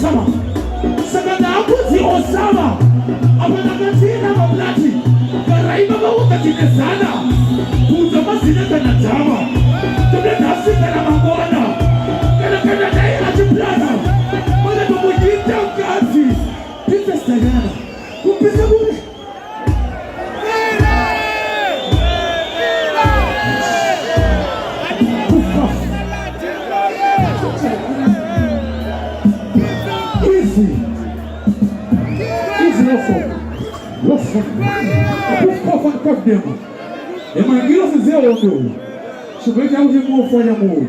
Sama. Saka na hapo si Osama. Sagana. Kupisa bure. Easy lofu. Kufa kwa demo. Emangilo fizeo ndo. Shubeka uje muofanya mu.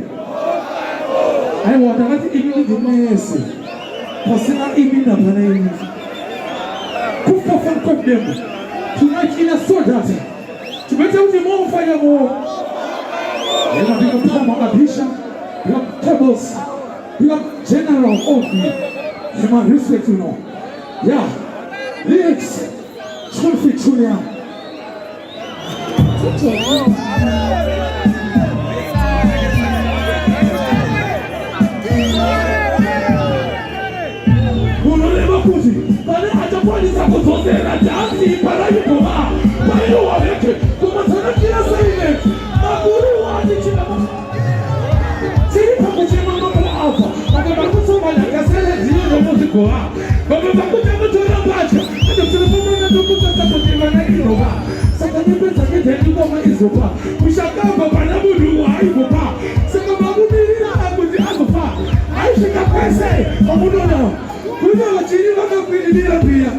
Ayo watakati imini jumesi. Pasina imina bana imini. Kufa kwa demo. Tonight in a soldier. Shubeka uje muofanya mu. Ema bika kufa magabisha. Bika tables. Bika general office. Ema respect you know. Yeah. Lyrics. Trophy Julia. Unolema kuti pale atapwalisa kuzozera dansi para yukoha payo waweke kumasana kila saime maguru wadi chima siri pakuchema mambo alfa akaba kusoma na kasele zio na muzikoha baba bakutama tora bacha ndo tulipoma na tukuta kutima na iroba saka nipesa kete ngoma izopa ushakamba bana budu wa izopa saka magudira akuti azopa aishika pese omudona kuna wachini wakakwililia pia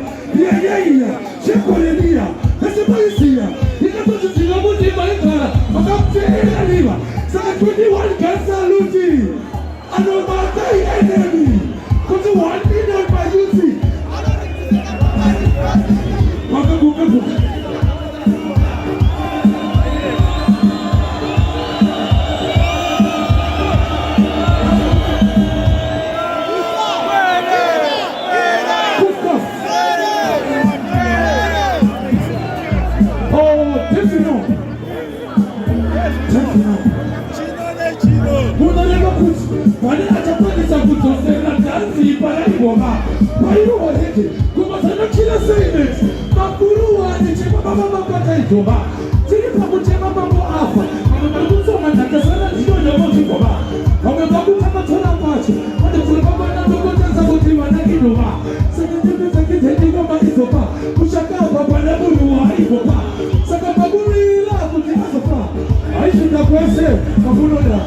shekolelia nasipaisia nikatoto muti maikara wakamtehela liwa saka 21 kansa luti anomatai enemy kuti 1 million mayuzi wakabukabuka Wale atapandisa kutosera dansi para iboma Pairo waleke kumasana kila segment Makuru wale chema mama makata itoba Chini pamu chema mambo afa Mama kusoma na kasana ziyo nyomo kikoba Wame babu kama tola macho Wade tulipapa na tukote za kutiwa na kinoma Saka tepe zaki teni kama isopa Kushaka papa na bulu wa isopa Saka baburi ila kuti asopa Aishi na kwese kabunoda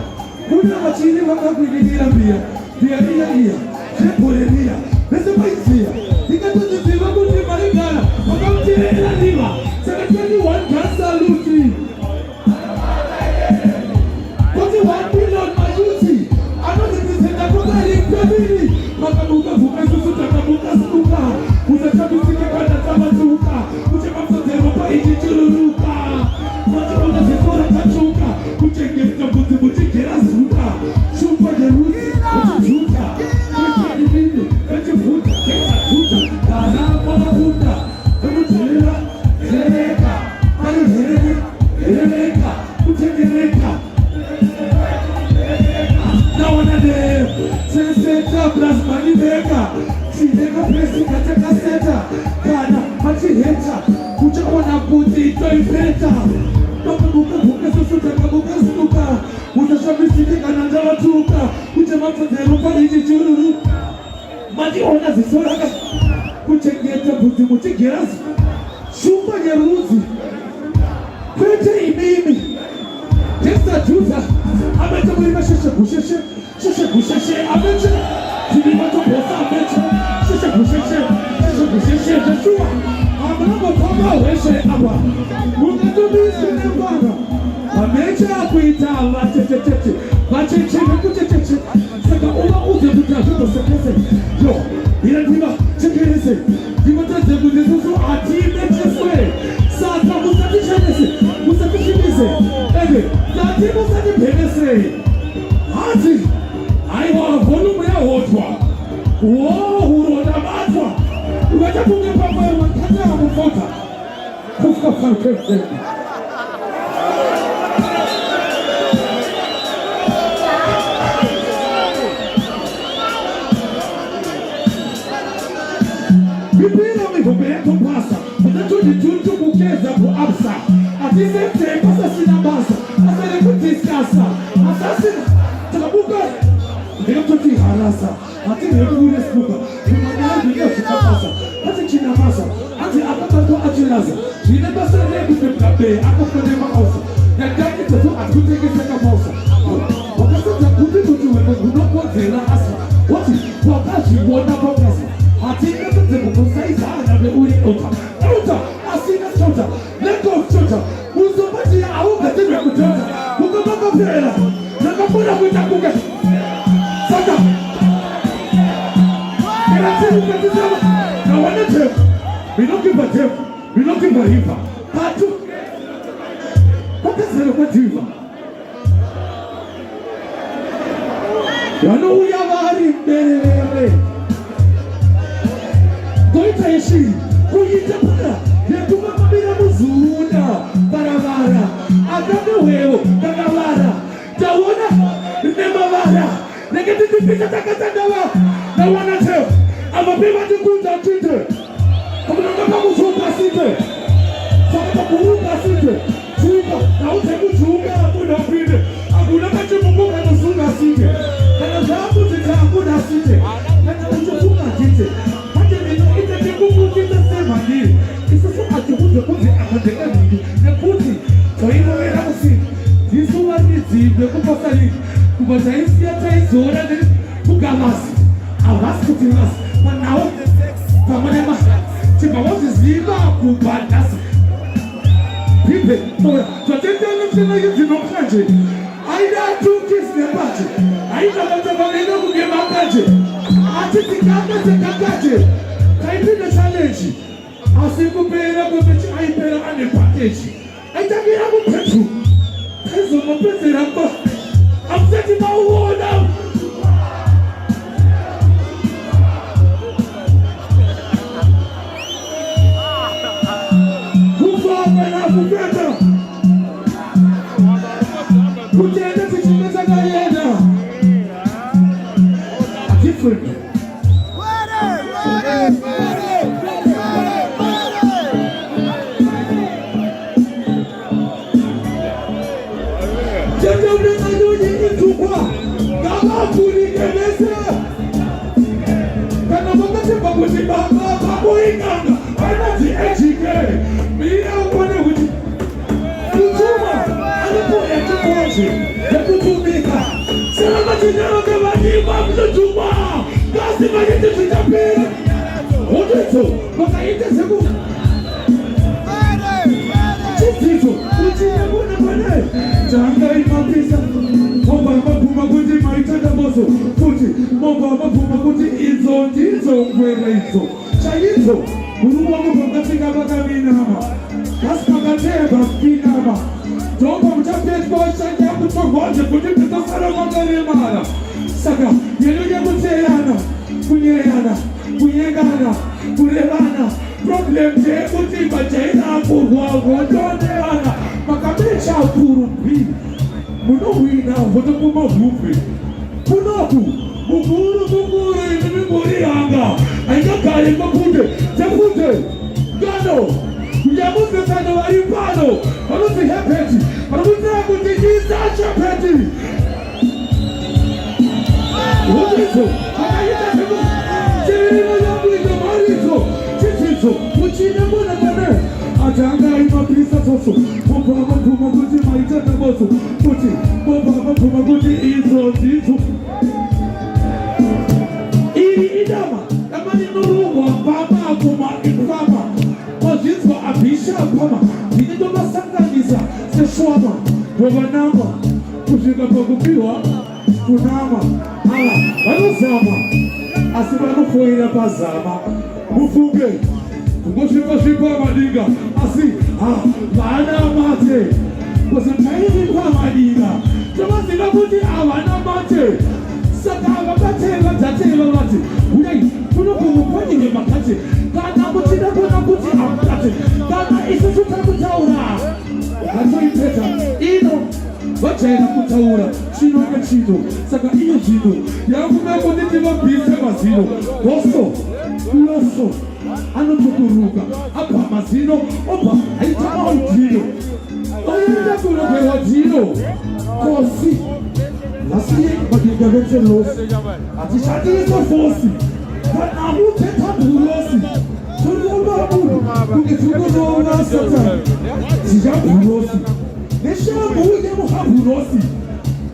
kuna wachini wakakwililia pia shepolelia nesemaisia ikatuzizima kuti maringana wakamtirela liva saka 21 kansa luti kuti 1 billion mayuti anozitizenda kukali mkabili makabuka vuka susuta kabuka suka uzatabisike kanda tamatuka uchemamsotero pa ijichururuka machiona zikora kachuka kuchengeta kuti muchigera zuka shumpa jerusi uchijuta kuchadibinde kachivuta kekajuta kanapamavuta kamujerera hereka hereka kuchengereka naonane seseta plasmanibeka sineka presi katekaseta kana machiheta kuchaona kuti toipeta Buka susuta kabuka suka utashabisiki kananda watuka uchemapfazero pariji chururu mati ona zisoraka kuchengeta kuti muchigerazi shumba nyeruzi kwete imimi testa juta ameta mulima sheshe gusheshe ameta zilimato posa ameta sheshe gusheshe tashua amama papa weshe aba unatubisi nembana wamecha kuitala tetete wacheche kutetete saka uba uze kutafuta sekese yo ila diba chekelese dimata zebuzezo atimeteswe sasa musatishimeze ege dati musatipelese hati aiwa volume ya hotwa huroda batwa ukachapunge papa ya wakata ya mufota kufuka falkete Biblia mikobeto pasa Atatujituntu kukeza kuapsa Atisete pasa sinabasa Asale kutiskasa Asasina Takabuka Ndio tuti harasa Ati ndio kurespuka Kumanyana dunia tukapasa Ati Silaza. He never said they could have that day. I could put them also. That guy is a as good as a mouse. But I said that good people do it, but not what they are asking. What is what does you want about us? I think that the people say that I'm the only author. Author, I see that author. Let go of author. Who's somebody I hope that they will do. Who can look up there? Let go put up with that book. Saka. Can I tell you that this is now one of them? We don't give a damn. We don't give a hip. What is the what you want? You know we are very Goita yeshi, kuita para, yatuma mabira muzuna, paravara, agame weo, tagavara, jawona, nemavara, negative pizza takatagawa, na wana teo, amapiva tukunza tinte, kamunanga muzuka sinte, saka kuruka sinte, chuka, na uteku chuka akuna pide, akuna kachimunguka muzuka sinte, kana zabu zitaakuna sinte, kana uchukuka sinte. Isso só atributo depois a contexto depois só ir no era assim isso é visível como passa ali como já isso é tesoura dele o galas a vasco tinas mas não para maneira tipo vamos desliga o badaço pipe só tem que não ser mais de não fazer ainda tu que se debate ainda vai trabalhar com que marcante até se cagaje cai na challenge asikupera kuti aipera ane package aitakira kupetu aizomapedzera pa akusati mauona kufamba nakupeta kutenda tichimeza kayena akifurika Saka, yeluja kuteana, kunyegana, kulevana, problem je kutimba jena kurwa gojoneana, makabecha kurupi, muno wina vodokuma hupi, kunoku, muguru inimi muri anga, ainga kare makunde, jafute, gano, kuyamuze sana waripano, halusi hepeti, halusi hakutijisa chapeti. Odeso, akayita sebo, jerino yangu ikamalizo, chichizo, uchine mbona bane, ajanga imapisa soso, mopama kumaguti maitata boso, uchi, mopama kumaguti izo, zizo. Iri idama, amani nuruwa, pama kuma ikama, ojizo abisha pama, inido masanganiza, se shwama, wabanama, kushika pakupiwa, kunama, ala, vanozama, asi vanofoira pazama, mufunge, kungosvipa madinga, asi, vana mate, kuzitairipa madinga, tomaziva kuti havana mate, saka vakateva dzateva vati, uyai, kunokumupanyinge makati, kana muchida kuona kuti amukati, kana isusu takutaura, ukatoipeta, ino, vachaina kutaura, chino nechino, saka iyo chino, yakumeko nditiva bise mazino, hoso, loso, anotukuruka, apa mazino, opa, aitama ujino, oyenda kulopewa jino, kosi, lasiye madinga veche losi, atishadirizo fosi, kana muteta bulosi, turiomba bulu, Kungithukuzo Satan. Sijaburosi. Neshamu uje muhaburosi.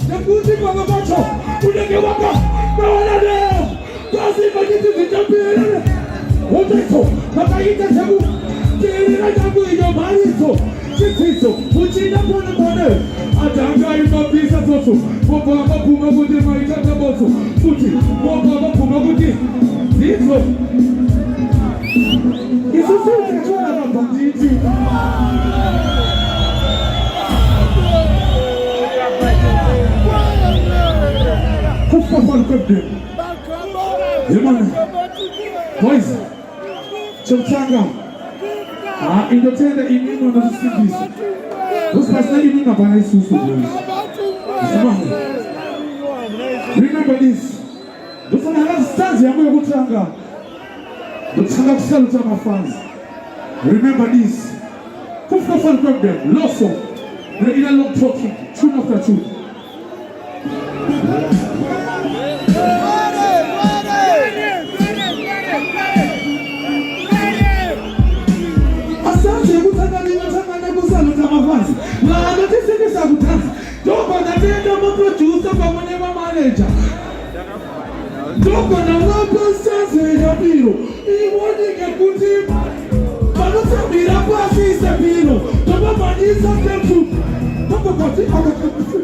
Nakuti kwa macho. Unenge waka. Naona leo. Kazi majitu vitapira. Oteso. Makaita jabu. Tira jabu iyo marito. Chitiso. Uchina pone pone. Atanga ima pisa soso. Mopa mapuma kuti maitanga boso. Kuti. Mopa mapuma kuti. Zito. Isusu kachona na banditi. Kufa kwa kubde. Yemana. Boys. Chomchanga. Indotenda imino na sisibisi. Uspasna imino bana isusu boys. Remember this. Dufuna hala stanzi yangu yokuchanga. Dufuna kusaluta mafans. Remember this. Kufa kwa kubde. Loso. In a long talking. Tune after tune. Asante kutangana kusaluta mafans. Na ndotisiki sakutanza. Doko natenda maproducer kwa mwenye manager. Doko na wapo sasa ya biro. Iwoni ngekuti. Manusa mira kwa sisa biro. Toba manisa ketu. Toba pati akaketu.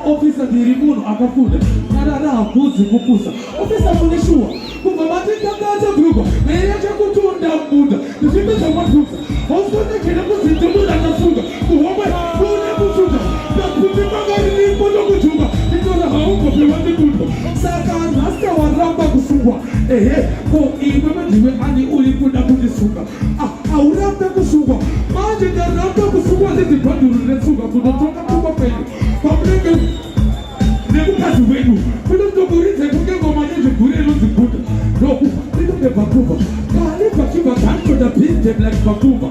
Officer dirimuno akafuda kadada akuzi kukusa officer kunishua kubabatika kaza grupa na yacha kutunda muda nisimbeza matusa hospitali kile kuzitunda nafunga kuomba kuna kufunga na kupima gari ni mmoja kuchunga ndio hauko pewani kuto saka nasta waramba kufungwa ko iwe ndiwe ani ulikunda kujisunga auramba kufungwa maji ndaramba kufungwa zitipanduru nesunga kutoka kwa pendo public kazi wenu kuna mtogurize kungego manyeje kurelo zikuta no ndio bebakuba kale bakiba tanto da pinte black bakuba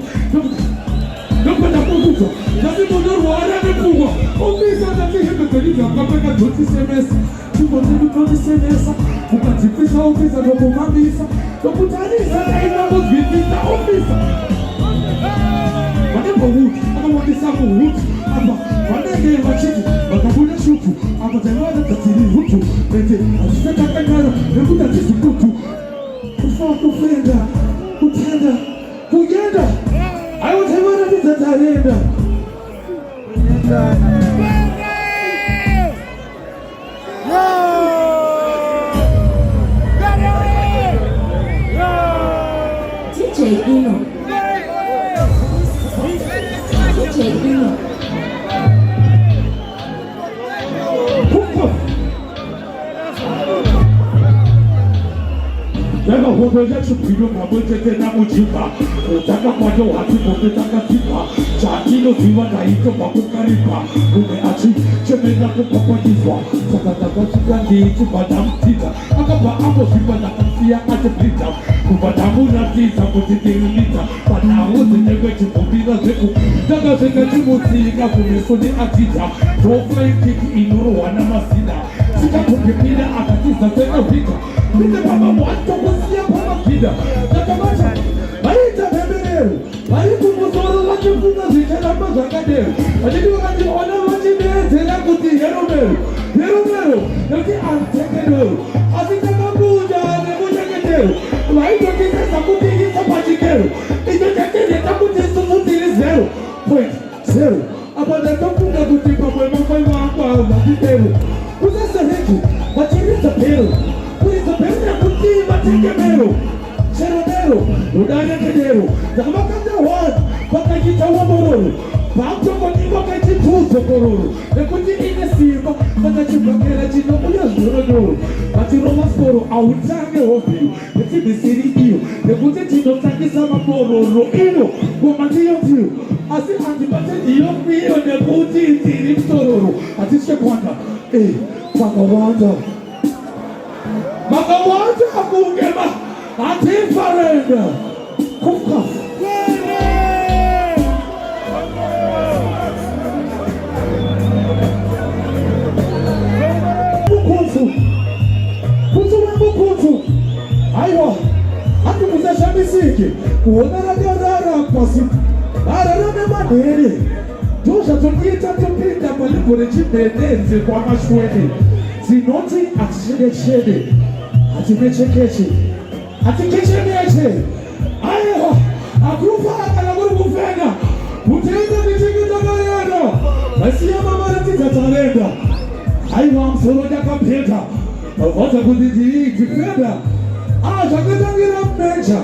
no kwenda kukuta lazima ndio wale mkubwa ofisa na kile kile akapeka doti SMS tuko ndio doti SMS ukatipisa ofisa ndio kumambisa ndio kutanisa na ina mvita ofisa wanapo huti kama wanasema huti hapa wanenge wachiti wakabuna shuku akatawala tatiri hutu ete asitaka kangara nekuta tisikutu kufa kufenda kutenda kugenda ayo tawala titatarenda DJ Ino Never hold a superior mabotete na mujiba. Utaka moja watu popetaka tipa. Chatino ziwa na ito makukaripa. Umeachi chemena kupapajizwa. Sakataka chikandi iti badam tita. Akapa hapo sipa na kansia ate plita. Kubadamu na tita kutitiri lita. Panahu zinewe chipubira zeku. Daga zeka chimusika kumesoni atita. Tofa ikiki inuru wana masina. Sika kupipina akatiza zeka vita. Pite baba mwanto kusia kwa kida. Nakamacha maita pembeleo. Maitu muzoro wakifunga zikela mazakadeo. Ajidi wakati wana wachimete na kuti heromero. Heromero nati antekero. Asitaka kuja nemuja ketero. Maitu kisesa kuti hisa pachikero. Ijo tekele takuti susutili 0.0. Apanda tokunga kuti pawe mafai wapa wakitero. Usasa heku wachiriza pero. Kuizopenda kutima tegemero Cheronero, udanya kedero Zamakanda wad, pakajita wamororo Pakto koniwa kaiti tuzo kororo Nekuti ine simba, pakachipakela chino uya zoro Pati roma sporo, autange hobi Peti bisiri iyo, nekuti chino takisa makororo Ino, gomati yotiyo Asi antipate iyo miyo nekuti itiri mtororo Ati shekwanda, paka wanda Makawanja akungema atifarenda kufa kutu aiwa hatukuzashabisiki kuona ragarara pasi ararame madere tosha tokita topinda palipore chipendenze kwa mashwede zinoti atishedeshede atimechekeche atikechemeche aiwa akufa akalaguru kufena utenda nichikitagareno basiyama maratitatalenda aiwa msoloja kapeta Wata kutiti kifeda chakatangira mmecha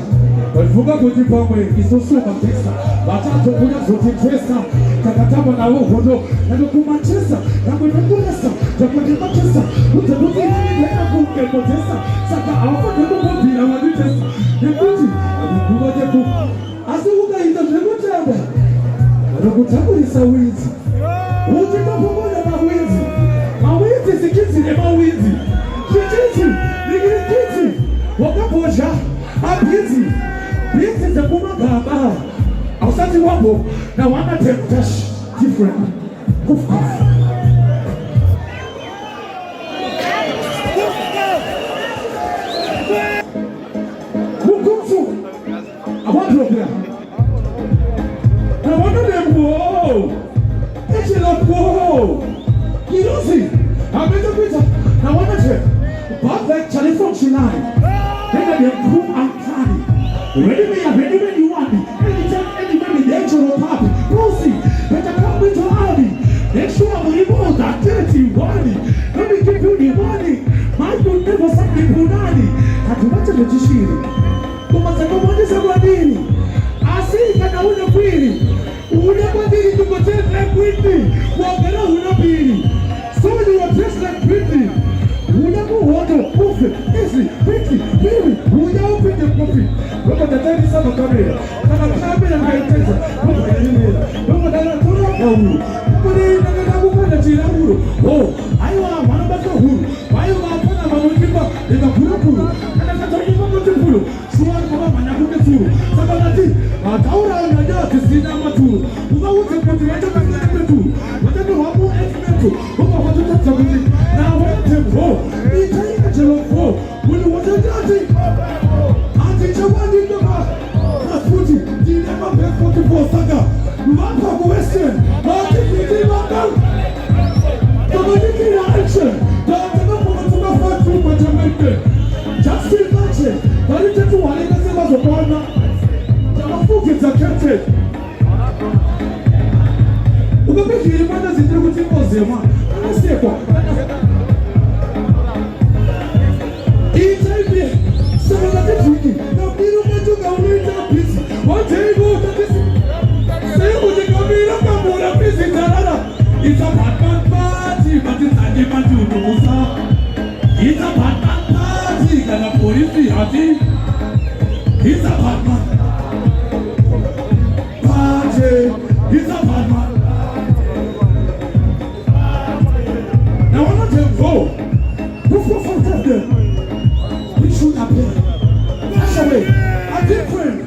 walifunga kuti pamwe isosoma tesa watatu kuja zote tesa takataba na uhodo na kumanchesa na kunekulesa takwende machesa utabuti nina kumkepotesa saka awafate mubila waditesa nekuti abikubaje ku asuhuka itazekutanda wanakutambulisa wizi utika pamoja na wizi mawizi sikizile mawizi Kititi, nigirikiti, wakaposha, abizi, bizi za kumagaba. Ausati wapo, na wana temptash, different. Kuf. Kukufu, awadroga. Na wana dembo, echelapo, kirosi, abetapita, na wana temptash. Perfect challenge from Chennai. Then they improve and plan. Ready when you want me. Anytime, anywhere in the actual party. Proceed. Better come with your army. Make sure I'm able to dirty money. Let me give you the money. My good never said the punani. Hatuwacha kujishiri. Kuma sakamoni sabadini. Asika na una kwili. Una badili tukoteza kwili. Wangala una pili. So you are dressed like pretty. Water, coffee, easy, quickly, baby, without opening the coffee. Look at the time is on the camera. I'm coming and I tell you. Look at the look at the oh, I want one of the who. Why you want one of the people in the Puru? And I'm not talking about the Puru. So I'm going to put the two. Somebody, Taura and the dog is in number two. Who are the people to enter the two? Whatever one more expert to. Who are what to talk about? Now, what to go? When you want to do I teach you one in the back. That's what you never pay 44 saga. You want to go Western. Not if you did not know. Don't take any action. Don't take a moment to go back to what you make. Just feel matching. But it's just one in the same as a partner. The focus are kept it. You can make your mother's in the routine for Zema. I say, one table that is say what you come here come on busy tarara it's a bad party but it's a demand to do it's a bad party kana police happy it's a bad party it's a bad man now I want to go before from we should appear actually a different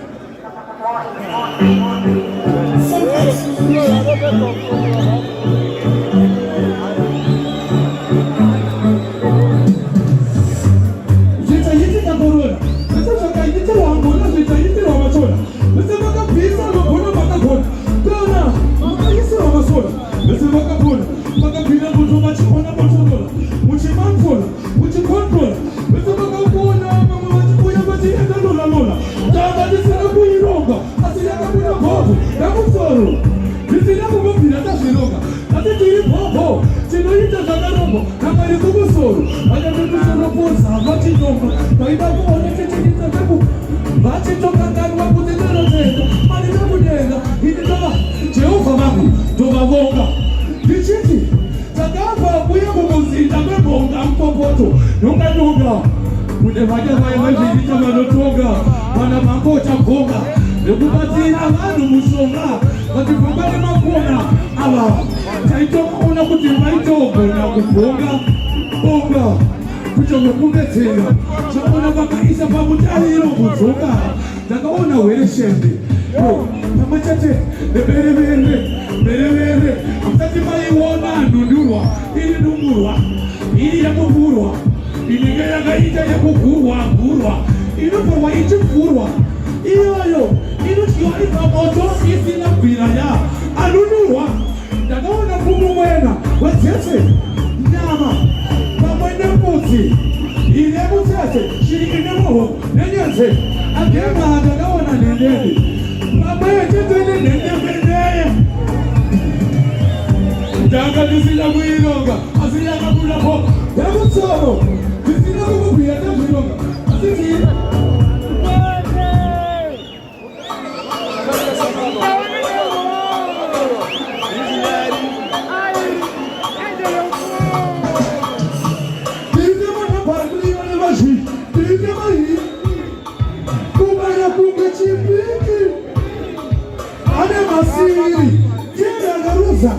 Bonga, kujonga kubetheka sabona bakaisa pamutaliro kuzoka ndakaona wereshende pamatete neberevere asati maiona ndundurwa iri ndumurwa iri yakuvhurwa inenge yakaita yakuvhurwa inotorwa ichivhurwa iyoyo inodyiwa ipamoto isina bhiraya anunurwa ndakaona kumumwena wedzese nyama pamwe nembudzi ine mutsetse shiri ine muho nenyeze agema ndakaona nhendende pamwe chete nenhendembeneye ndanga ndisina kuironga asi yakakulapo yamutsoro ndisina kukubhuya nezvironga asi tii Asiri, tena garuza.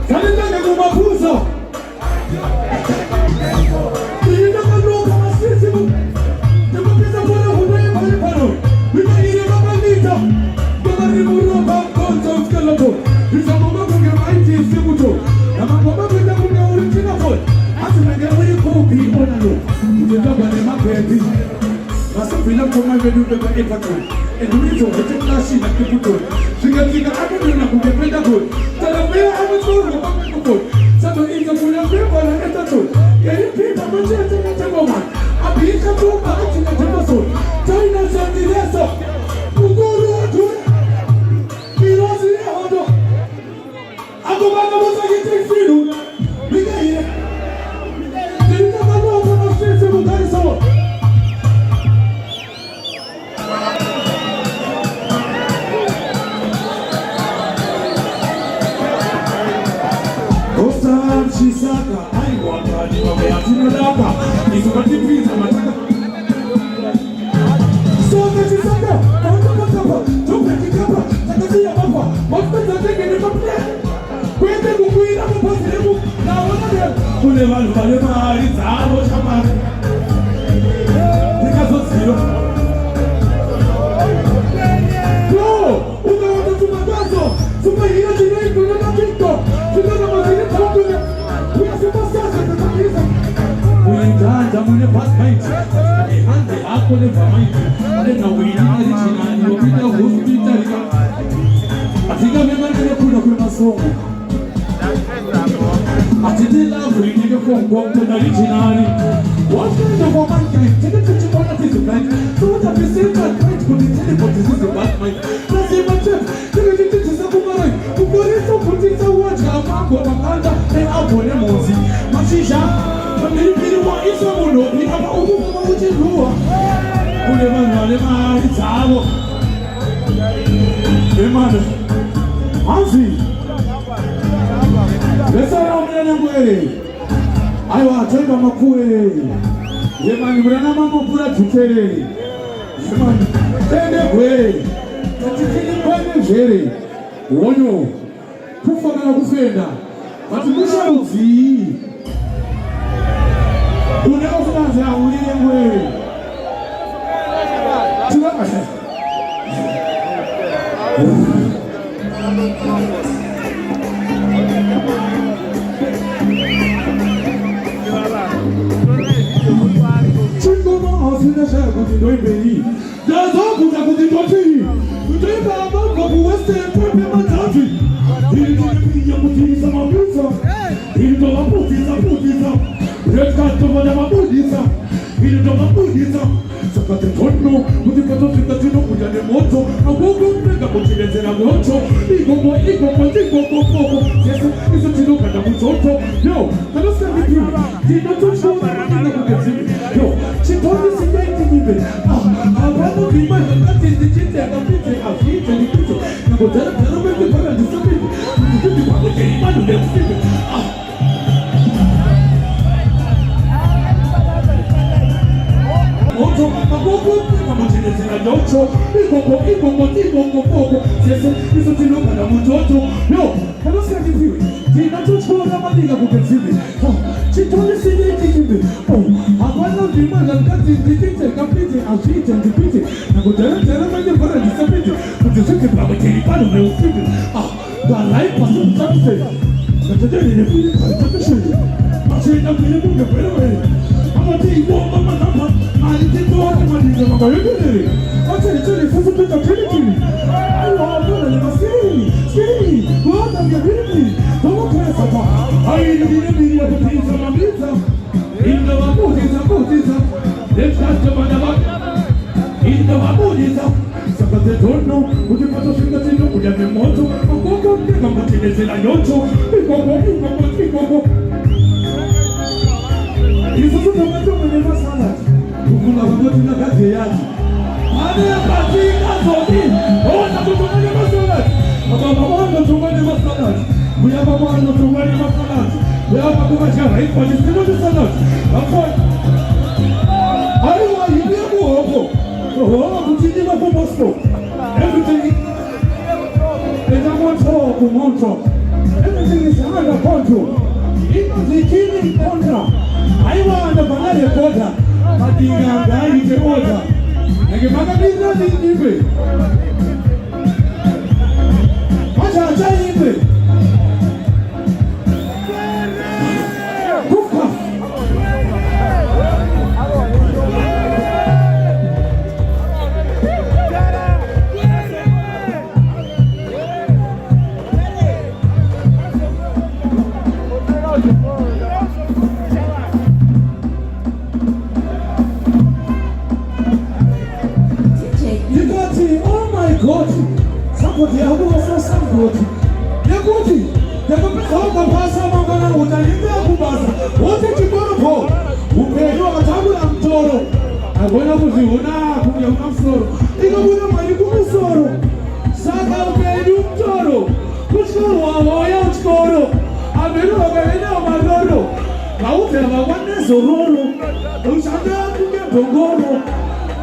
Kanitanga kumapuzo. Tena kadoka masisimu. Tukapita bwana hudoye pale pano. Wika ile mabandita. Kama ni muroba konza uskalato. Isa mama kunge maiti simuto. Na mama kunge kunge original phone. Ati nge wili kopi onalo. Kujenda ni mabeti. Basi bila koma vedu beba epato. Endurito kuteklasi na kiputo. Singa akuna kungependa go. Talabea amatoro kwa sato inga kulambea wala etato. Yari pita machete na tengoma. Abika tupa ati na tengaso. Taina sandireso. Uguru atu. Mirozi ya hodo. Ako baka mosa yitifiru. Bika hile. Nilita kano kama sisi mutari sawa. Chisaka, aiwa kani wameatina daka, nisukati pizza mataka. Soka chisaka, kama kapa, tupe kikapa, takati ya papa, mafuta zatenge ni kapne. Kwende kukuina mpasirimu, na wanade. Kule walu wale maari, zaro shamari. Tikazo siro. Bro, ukaona tumagazo, tumahira jinei kuna kito, tukana mazini tamakune. Uintanda mune pasmaiti Ande ako le vamaiti Ande na wina alichinani Wapita hospitalika Atika mema nene kuna kwe masongo Atitila kulinike fongo Kuna alichinani Wapita kwa mankind Tene tuchi kona tisu kind Tuwata peseta kind Kuni telepoti sisi batmind Nasima chef Tene titi sakumarai Kukorisa kutisa wacha Amango makanda Ne abone mozi Mashisha Pili wa isa muno Ni hapa umu kama uchilua Kule wale maari Tavo Emana Anzi Lesara umene ngwere Aiwa tenda makuere Yemani murana mambo pura tutere Yemani tende gwere Tatitini kwene jere Wonyo Kufa kana kufenda Matumusha uzi Uneka kutanza ulile ngwere Tuna Chingoma asina shaya kutindoi beyi Dazo kuta kutindoti Kutoiba amamba kuweste pepe matati Ili kutisa mabuza Ili tola putisa Rekatoma mabudisa Ili tola putisa Sakate tono Kutikato sikatino kujane moto Agogo mega kutilezera moto Igogo Yesu iso tino kanda mutoto Yo, kano sami Dino tusho Nina kuketimi Yo, chitoni siyaiti nibe Abano kima Kati ndichite Akapite Afite Nikite Nakotara Kano mebe Para disabili Nikite Wako keimanu Nekutime Moto Boko kama mchelezela nyocho Igongo poko Sese iso tiluka na mtoto Yo, kano siya kipiwe Tina tuchora maniga kukensibi Chitoni sinye kikibi Hapana vima na mkati Ndikite kapite Ashite ndipite Na kutere mwenye para disapite Kuteseke pa mkiri pano meusibi Dalai pasu mtakise Natadeni nefili kari shuri Machina mwile munge kwele Amati iwo mama nama Malite toa kumaliza mama yudere Achani chani sasa tuta kini Ayo hapana ni maskini Skini Kuhata vya hili Tomo kaya sapa Haini vile ya kupisa mamita Inda wabutiza Lefta manaba Inda wabutiza Sakate tono Kujipata shinga tino Kujame moto Akoko Kika mbatinezela nyoto Ikoko Isusu tomato mwenye masala Kukula wakoti na kazi yaji Mane ya kazi kazobi Ona kutumani masala Mama tumani masala Buya mama tumani masala Buya mama jara Ipa jisimu masala Akoi Aiwa hivya muhogo Kutini mafumosto Everything is monto Everything is under control Zikini kontra Aiwa anda banale koda Madinga ngai ke oda Nage magabiza nipe Acha nipe Kuka Somebody I will also somebody. Yegoti, yegopeka pasa mangana utalimia kubasa. Wote kikono po. Upendo katabu na mtoro. Agona kuziona kuja unamsoro. Ikabuna majibu msoro. Saka upendo mtoro. Kushoro wawoya mtoro. Ameno wabena madoro. Kaute wawane zororo. Ushanga kuja tongoro.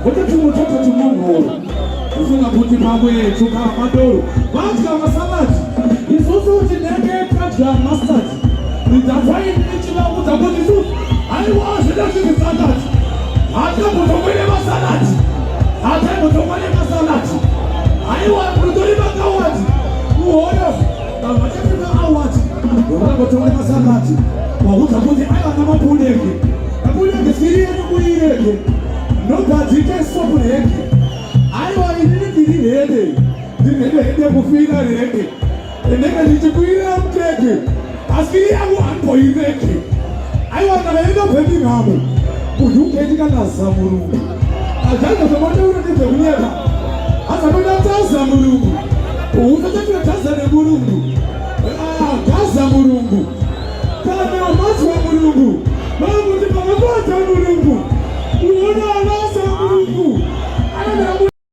Wote tumotoka tumongoro. Kufunga kuti mambo yetu kama madoro Batika masalati Isusu uchinenge katika mastati Nitafai nichila utakuti susu Aiwa ashidaki misalati Hata mutongwele masalati Hata mutongwele masalati Aiwa mutongwele makawati Uoyo Kama chakika awati Kwa mutongwele masalati Kwa utakuti aiwa na mapuleke Mapuleke siri nukuireke Nokatike sopu leke Aiwa ili hede kufina reke Endeka nichikuira mteke Askiri yangu anpo ireke Aiwa na hede pepi ngamu Kuyuke jika na samurungu Ajana samoja unatike kunyeka Asa mwenye tasa murungu Utatake na tasa ne murungu Tasa murungu Kama maswa murungu Mamu tipa mabata murungu Uona alasa murungu Ana